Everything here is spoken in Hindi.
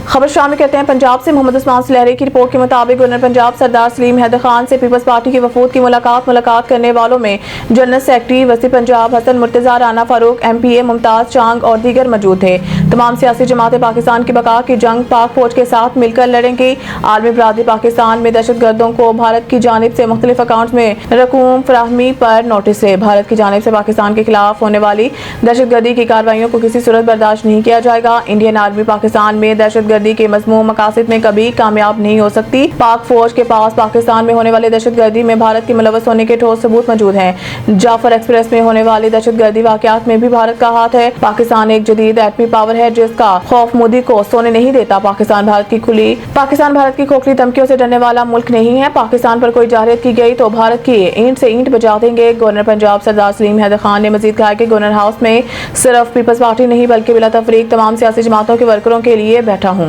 खबर शामिल कहते हैं पंजाब से मोहम्मद उस्मान सुलहरी की रिपोर्ट के मुताबिक गवर्नर पंजाब सरदार सलीम हैदर खान से पीपल्स पार्टी के वफूद की मुलाकात करने वालों में जनरल सेक्रेटरी वसी पंजाब हसन मुर्तजा, राना फारूक, MPA मुमताज चांग और दीगर मौजूद थे। तमाम सियासी जमातें पाकिस्तान की बका की जंग पाक फौज के साथ मिलकर लड़ेंगी। आलमी बरादरी पाकिस्तान में दहशत गर्दों को भारत की जानिब से मुख्तलिफ अकाउंट में रकूम फराहमी पर नोटिस है। भारत की जानिब से पाकिस्तान के खिलाफ होने वाली दहशत गर्दी की कार्रवाइयों को किसी सूरत बर्दाश्त नहीं किया जाएगा। इंडियन आर्मी पाकिस्तान में दहशत गर्दी के मज़मूम मकासद में कभी कामयाब नहीं हो सकती। पाक फौज के पास पाकिस्तान में होने वाली दहशत गर्दी में भारत के मुलव्वस होने के ठोस सबूत मौजूद हैं। जाफर एक्सप्रेस में होने वाली दहशत गर्दी वाकयात में भी भारत का हाथ है। पाकिस्तान एक जदीद एटमी पावर है जिसका खौफ मोदी को सोने नहीं देता। पाकिस्तान भारत की खोखली धमकियों से डरने वाला मुल्क नहीं है। पाकिस्तान पर कोई जारहत की गई तो भारत की ईंट से ईंट बजा देंगे। गवर्नर पंजाब सरदार सलीम हैदर खान ने मजीद कहा कि गवर्नर हाउस में सिर्फ पीपल्स पार्टी नहीं बल्कि बिला तफरीक तमाम सियासी जमातों के वर्करों के लिए बैठा हूँ।